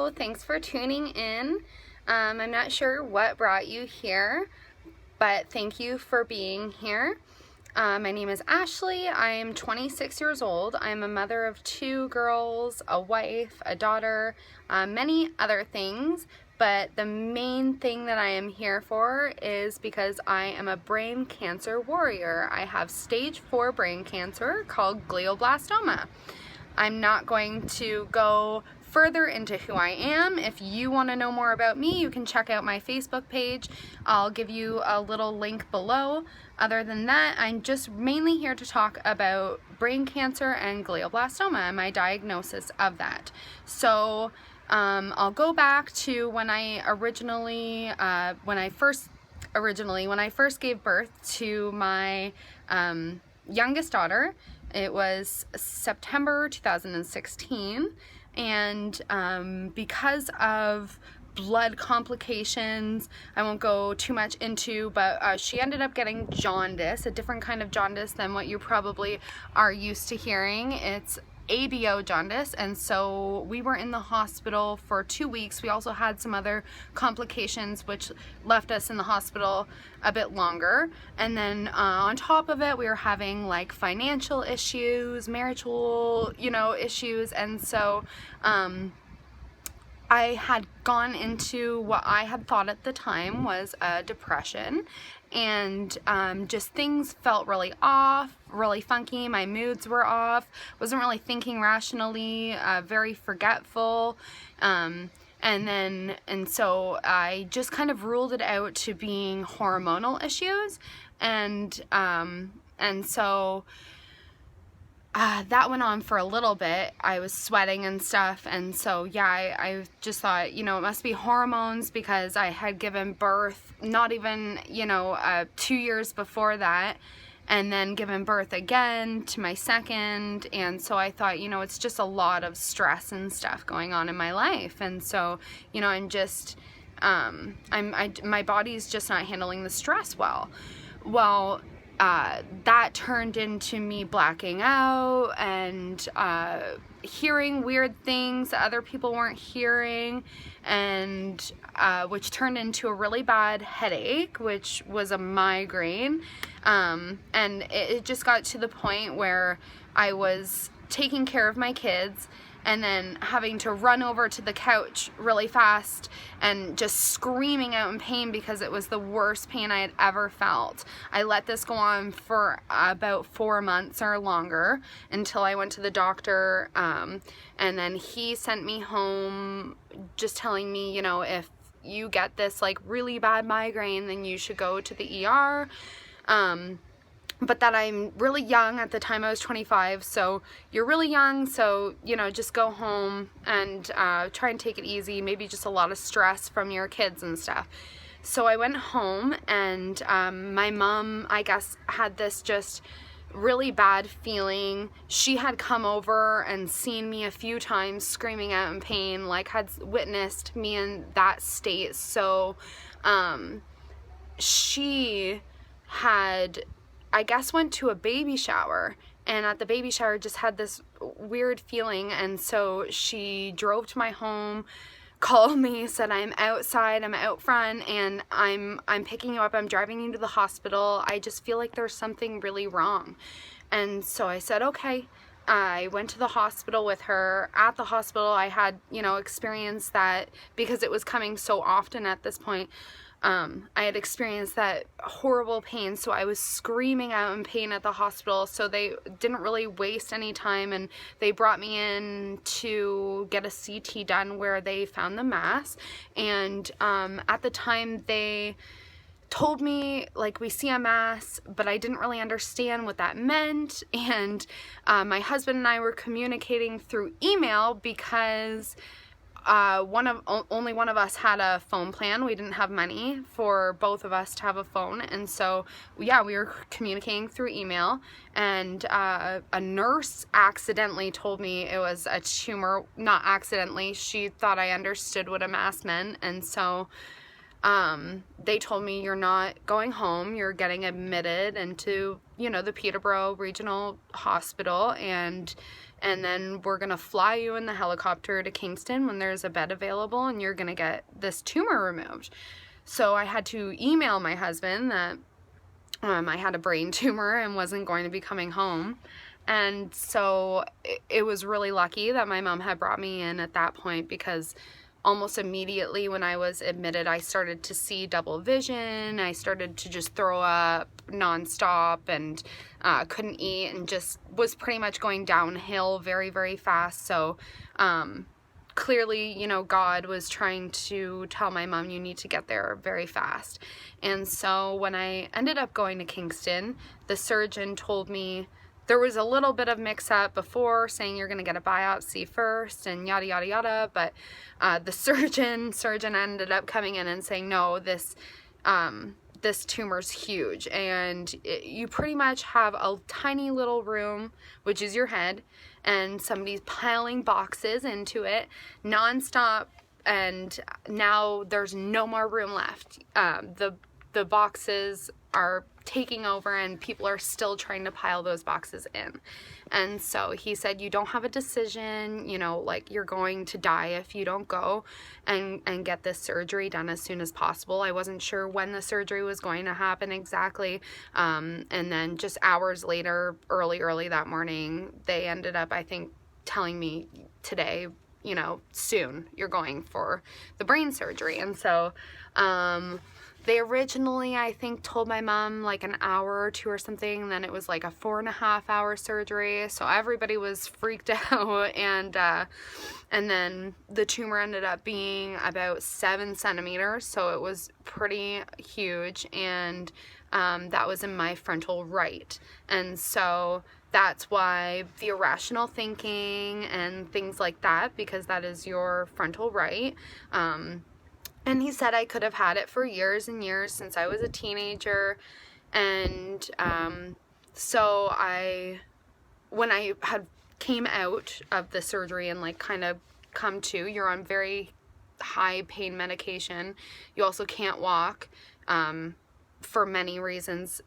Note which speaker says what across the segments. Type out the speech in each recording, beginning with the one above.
Speaker 1: Hello, thanks for tuning in. I'm not sure what brought you here, but thank you for being here. My name is Ashley. I'm 26 years old. I'm a mother of 2 girls, a wife, a daughter, many other things. But the main thing that I am here for is because I am a brain cancer warrior. I have stage 4 brain cancer called glioblastoma. I'm not going to go further into who I am. If you want to know more about me, you can check out my Facebook page. I'll give you a little link below. Other than that, I'm just mainly here to talk about brain cancer and glioblastoma and my diagnosis of that. So I'll go back to when I first gave birth to my youngest daughter. It was September 2016, and because of blood complications, I won't go too much into, but she ended up getting jaundice, a different kind of jaundice than what you probably are used to hearing. It's ABO jaundice, and so we were in the hospital for 2 weeks. We also had some other complications which left us in the hospital a bit longer, and then on top of it we were having like financial issues, marital issues, and so I had gone into what I had thought at the time was a depression, and just things felt really off, really funky. My moods were off, wasn't really thinking rationally, very forgetful, and so I just kind of ruled it out to being hormonal issues, and so that went on for a little bit. I was sweating and stuff, and so yeah, I just thought, it must be hormones, because I had given birth not even 2 years before that, and then given birth again to my second, and so I thought, it's just a lot of stress and stuff going on in my life, and so I'm just my body's just not handling the stress well. That turned into me blacking out and hearing weird things that other people weren't hearing, and which turned into a really bad headache, which was a migraine, and it just got to the point where I was taking care of my kids and then having to run over to the couch really fast and just screaming out in pain because it was the worst pain I had ever felt. I let this go on for about 4 months or longer until I went to the doctor, and then he sent me home just telling me, if you get this like really bad migraine, then you should go to the ER. But that I'm really young. At the time I was 25, so you're really young, so just go home and try and take it easy, maybe just a lot of stress from your kids and stuff. So I went home, and my mom, I guess, had this just really bad feeling. She had come over and seen me a few times screaming out in pain, like had witnessed me in that state, so she had, I guess, went to a baby shower, and at the baby shower just had this weird feeling, and so she drove to my home, called me, said, I'm outside, I'm out front, and I'm picking you up, I'm driving you to the hospital, I just feel like there's something really wrong. And so I said, okay. I went to the hospital with her. At the hospital I had experienced that, because it was coming so often at this point. I had experienced that horrible pain, so I was screaming out in pain at the hospital, so they didn't really waste any time, and they brought me in to get a CT done where they found the mass, and at the time they told me, like, we see a mass, but I didn't really understand what that meant, and my husband and I were communicating through email because only one of us had a phone plan. We didn't have money for both of us to have a phone, and so yeah, we were communicating through email, and a nurse accidentally told me it was a tumor. Not accidentally, she thought I understood what a mass meant, and so they told me, you're not going home, you're getting admitted into the Peterborough Regional Hospital, and and then we're gonna fly you in the helicopter to Kingston when there's a bed available, and you're gonna get this tumor removed. So I had to email my husband that I had a brain tumor and wasn't going to be coming home. And so it was really lucky that my mom had brought me in at that point, because almost immediately when I was admitted, I started to see double vision. I started to just throw up nonstop and couldn't eat, and just was pretty much going downhill very, very fast. So clearly, you know, God was trying to tell my mom, you need to get there very fast. And so when I ended up going to Kingston, the surgeon told me, there was a little bit of mix-up before, saying you're going to get a biopsy first and yada, yada, yada. But the surgeon ended up coming in and saying, no, this tumor's huge. And you pretty much have a tiny little room, which is your head, and somebody's piling boxes into it nonstop. And now there's no more room left. The boxes are taking over, and people are still trying to pile those boxes in. And so he said, you don't have a decision, you know, like, you're going to die if you don't go and get this surgery done as soon as possible. I wasn't sure when the surgery was going to happen exactly. And then just hours later, early that morning, they ended up, I think, telling me today, you know, soon you're going for the brain surgery. And so, they originally, I think, told my mom like an hour or two or something, and then it was like a 4.5-hour surgery. So everybody was freaked out, and then the tumor ended up being about 7 centimeters, so it was pretty huge, and that was in my frontal right. And so that's why the irrational thinking and things like that, because that is your frontal right. And he said I could have had it for years and years, since I was a teenager. And so when I had came out of the surgery and like kind of come to, you're on very high pain medication. You also can't walk for many reasons.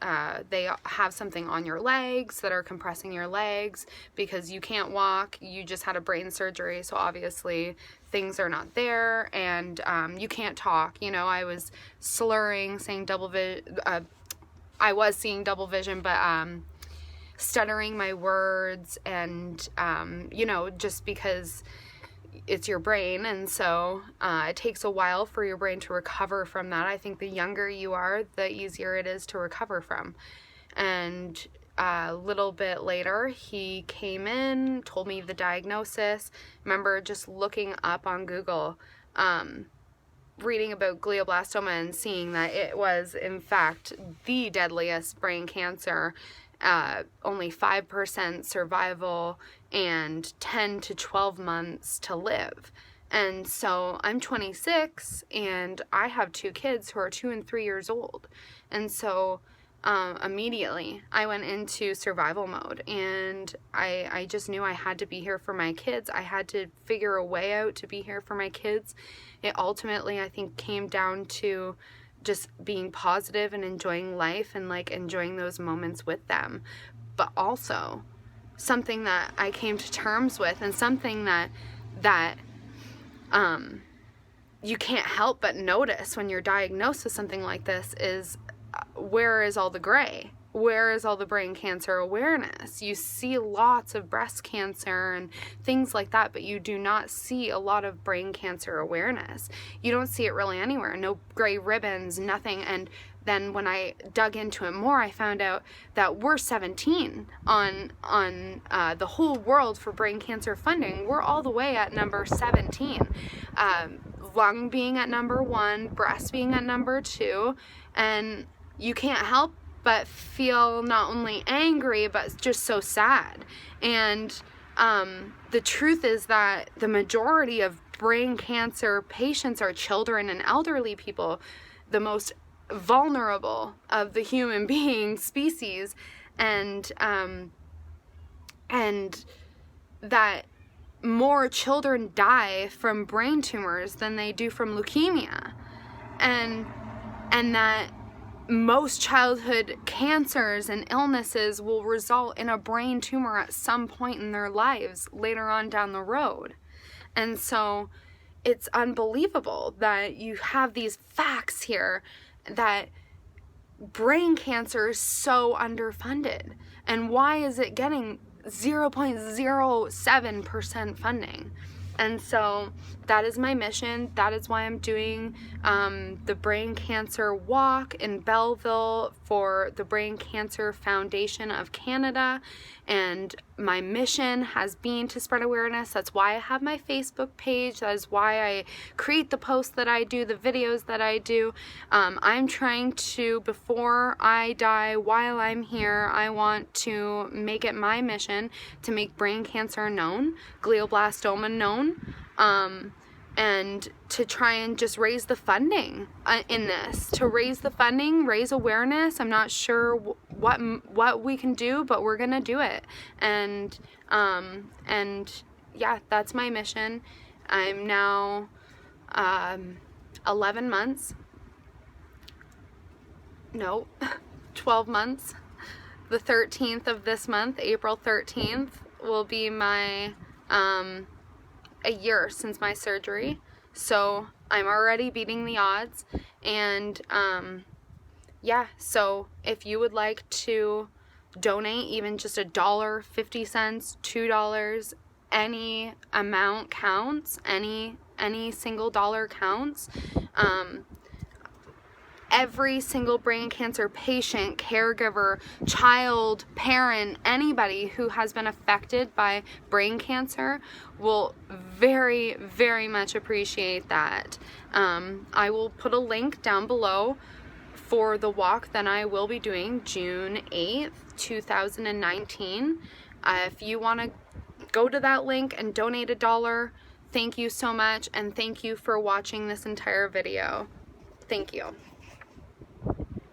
Speaker 1: They have something on your legs that are compressing your legs because you can't walk. You just had a brain surgery, so obviously things are not there, and you can't talk. You know, I was slurring, saying double vision. I was seeing double vision, but stuttering my words, and you know, just because it's your brain, and so it takes a while for your brain to recover from that. I think the younger you are, the easier it is to recover from. And a little bit later, he came in, told me the diagnosis. Remember just looking up on Google, reading about glioblastoma and seeing that it was, in fact, the deadliest brain cancer. Only 5% survival and 10 to 12 months to live. And so I'm 26 and I have 2 kids who are 2 and 3 years old. And so immediately I went into survival mode, and I just knew I had to be here for my kids. I had to figure a way out to be here for my kids. It ultimately, I think, came down to just being positive and enjoying life and like enjoying those moments with them. But also something that I came to terms with, and something that you can't help but notice when you're diagnosed with something like this is, where is all the gray? Where is all the brain cancer awareness? You see lots of breast cancer and things like that, but you do not see a lot of brain cancer awareness. You don't see it really anywhere. No gray ribbons, nothing. And then when I dug into it more, I found out that we're 17 on the whole world for brain cancer funding. We're all the way at number 17. Lung being at number 1, breast being at number 2, and you can't help but feel not only angry, but just so sad. And the truth is that the majority of brain cancer patients are children and elderly people, the most vulnerable of the human being species, and that more children die from brain tumors than they do from leukemia, and that most childhood cancers and illnesses will result in a brain tumor at some point in their lives later on down the road. And so it's unbelievable that you have these facts here that brain cancer is so underfunded. And why is it getting 0.07% funding? And so that is my mission. That is why I'm doing the Brain Cancer Walk in Belleville for the Brain Cancer Foundation of Canada. And my mission has been to spread awareness. That's why I have my Facebook page. That is why I create the posts that I do, the videos that I do. I'm trying to, before I die, while I'm here, I want to make it my mission to make brain cancer known, glioblastoma known, and to try and just raise the funding in this, to raise the funding, raise awareness. I'm not sure what we can do, but we're gonna do it. And yeah, that's my mission. I'm now 11 months. No, 12 months. The 13th of this month, April 13th, will be my a year since my surgery. So I'm already beating the odds. And yeah, so if you would like to donate even just $1, 50 cents, $2, any amount counts, any single dollar counts. Every single brain cancer patient, caregiver, child, parent, anybody who has been affected by brain cancer will very, very much appreciate that. I will put a link down below for the walk that I will be doing June 8th, 2019. If you want to go to that link and donate $1, thank you so much, and thank you for watching this entire video. Thank you.